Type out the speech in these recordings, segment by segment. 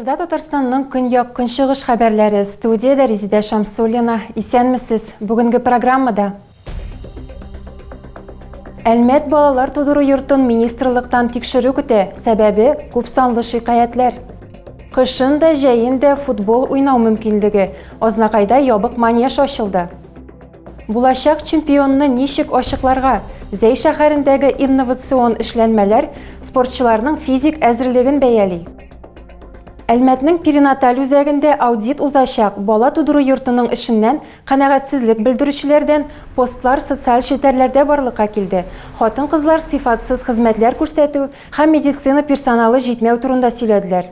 Эфирда Татарстанның көньяк-көнчыгыш хәбәрләре. Студияда Резида Шамсуллина. Исәнмесез? Бүгенге программада Әлмәт балалар тудыру йортын министрлыктан тикшерү көтә. Сәбәбе күп санлы шикаятләр. Кышын да, җәен дә футбол уйнау мөмкинлеге. Азнакайда ябык манеж ачылды. Булачак чемпионны ничек ачыкларга? Зәй шәһәрендәге инновацион эшләнмәләр спортчыларның физик әзерлеген бәяли. Әлмәтнең перинаталь үзәгендә аудит узачак. Бала тудыру йортының эшеннән канәгатьсезлек белдерүчеләрдән постлар социаль челтәрләрдә барлыкка килде. Хатын-кызлар сыйфатсыз хезмәтләр күрсәтү һәм медицина персоналы җитмәү турында сөйләделәр.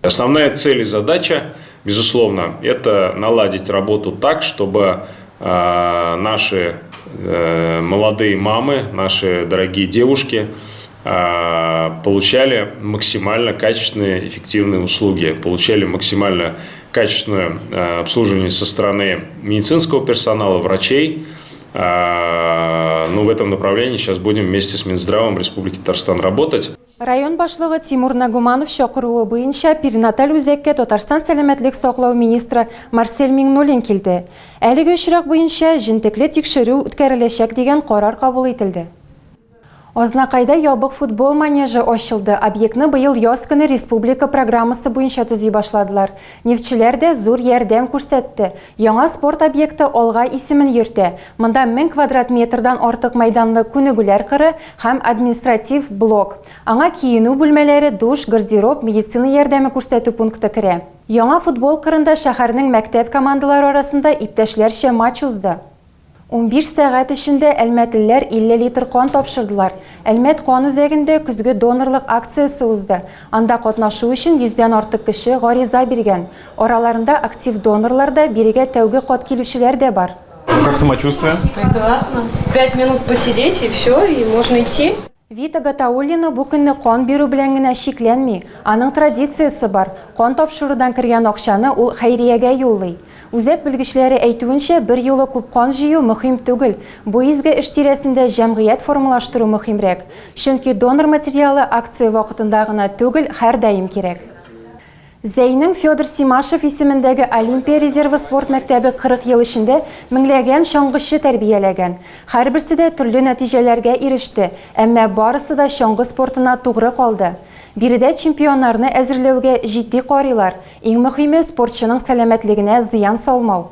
Основная цель и задача, безусловно, это наладить работу так, чтобы наши молодые мамы, наши дорогие девушки получали максимально качественные, эффективные услуги, получали максимально качественное обслуживание со стороны медицинского персонала, врачей. Ну, в этом направлении сейчас будем вместе с Минздравом Республики Татарстан работать. Район башлыгы Тимур Нагуманов чакыруы буенча перинаталь үзәккә Татарстан сәламәтлек саклау министры Марсель Миңнуллин килде. Әлеге очрак буенча җентекле тикшерү үткәреләчәк дигән карар кабул ителде. Азнакайда ябык футбол манежы ачылды. Объектны быел яз көне республика программасы буенча төзи башладылар. Нефтчеләр дә зур ярдәм күрсәтте. Яңа спорт объекты Алга исемен йөртә. Монда 1000 квадрат метрдан артык мәйданлы күнегүләр кыры һәм административ блок. Аңа киенү бүлмәләре, душ, гардероб, медицина ярдәме күрсәтү пункты керә. Яңа футбол кырында шәһәрнең мәктәп командалары арасында иптәшләрчә матч узды. 15 сәгать эчендә әлмәтлеләр 50 литр кан тапшырдылар. Әлмәт кан үзәгендә көзге донорлык акциясе узды. Анда катнашу өчен 100дән артык кеше гариза биргән. Араларында актив донорлар да, бирегә тәүге кат килүчеләр дә бар. Как самочувствие? Прекрасно. 5 минут посидеть и все, и можно идти. Вита Гатауллина бу көнне кан бирү белән генә шикләнми. Аның традициясе бар. Кан тапшырудан кергән акчаны ул хәйриягә юллый. Үзәк белгечләре әйтүенчә, бер юлы күп кан җыю мөһим түгел. Бу изге эш тирәсендә җәмгыять формалаштыру мөһимрәк. Чөнки донор материалы акция вакытында гына түгел, һәрдаим кирәк. Зәйнең Федор Симашев исемендәге Олимпия резервы спорт мәктәбе 40 ел эчендә меңләгән чаңгычы тәрбияләгән. Һәрберсе дә төрле нәтиҗәләргә иреште, әмма барысы да чаңгы спортына тугры калды. Биредә чемпионнарны әзерләүгә җитди карыйлар. Иң мөһиме спортчының сәламәтлегенә зыян салмау.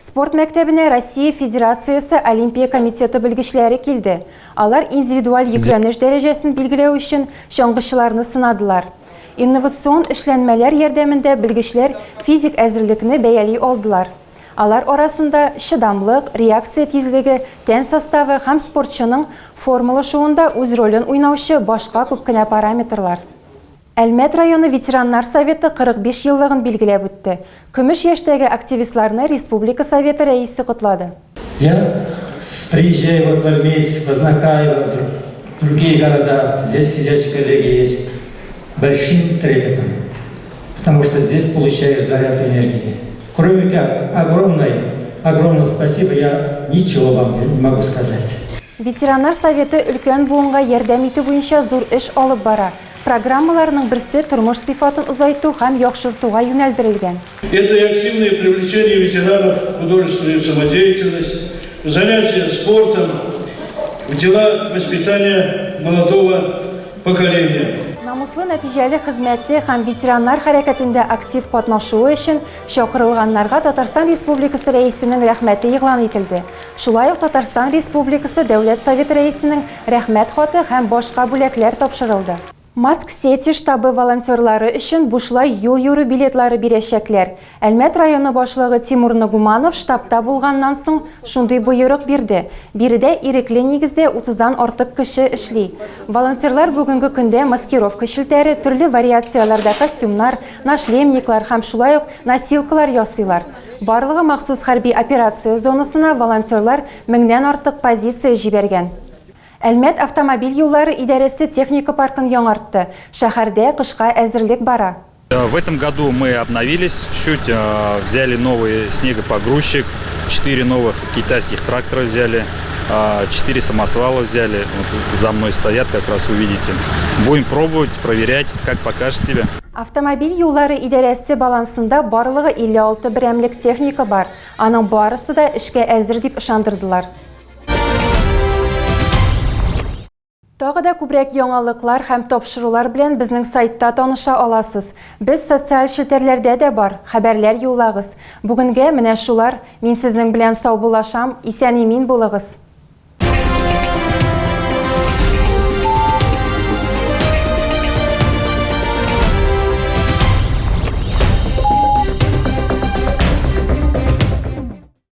Спорт мәктәбенә Россия Федерациясе Олимпия комитеты белгечләре килде. Алар индивидуаль йөкләнеш дәрәҗәсен билгеләү өчен чаңгычыларны сынадылар. Инновацион эшләнмәләр ярдәмендә белгечләр физик әзерлекне бәяли алдылар. Алар арасында шыдамлык, реакция тизлеге, тән составы һәм спортчының формалашуында үз ролен уйнаучы башка күп кенә параметрлар. Әлмәт районы ветераннар советы 45 еллыгын билгеләп үтте. Көмеш яшьтәге активистларны республика советы рәисе котлады. Я приезжаю в Альмейск, в Азнакаево, другие города, здесь сидящие коллеги есть, большим трепетом, потому что здесь получаешь заряд энергии. Кроме как огромное спасибо, я ничего вам не могу сказать. Ветераннар советы өлкән буынга ярдәм итү буенча зур эш алып бара. Программаларның берсе тормыш сыйфатын узайту һәм яхшыртуга юнәлдерелгән. Это и активное привлечение ветеранов в художественную самодеятельность, занятия спортом, в дела воспитания молодого поколения. Намуслы нәтиҗәле хезмәте һәм ветераннар хәрәкәтендә актив катнашуы өчен чакырылганнарга Татарстан Республикасы рәисенең рәхмәте игълан ителде. Шулай ук Татарстан Республикасы Дәүләт Советы рәисенең рәхмәт хаты һәм башка бүләкләр тапшырылды. Маск-Сети штабы волонтерлары өчен бушлай юл йөрү билетлары бирәчәкләр. Әлмәт районы башлыгы Тимур Нагуманов штабта булганнан соң шундый боерык бирде. Биредә ирекле нигездә 30дан артык кеше эшли. Волонтерлар бүгенге көндә маскировка шелтәре, төрле вариацияларда костюмнар, нашлемниклар һәм шулай ук носилкалар ясыйлар. Барлыгы махсус хәрби операция зонасына волонтерлар 1000дән артык позиция җибәргән. Әлмәт автомобиль юллары идарәсе техника паркын яңартты. Шәһәрдә кышка әзерлек бара. В этом году мы обновились чуть, взяли новый снегопогрузчик, 4 новых китайских трактора взяли. 4 самосвала взяли. Вот за мной стоят, как раз увидите. Будем пробовать, проверять, как покажет себя. Автомобиль юллары идарәсе балансында барлыгы 56 берәмлек техника бар. Аның барысы да эшкә әзер дип ышандырдылар. Тагы да күбрәк яңалыклар һәм тапшырулар белән безнең сайтта таныша аласыз. Без социаль челтәрләрдә дә бар, хәбәрләр юллагыз. Бүгенгә менә шулар. Мин сезнең белән сау булашам, исән-имин булыгыз.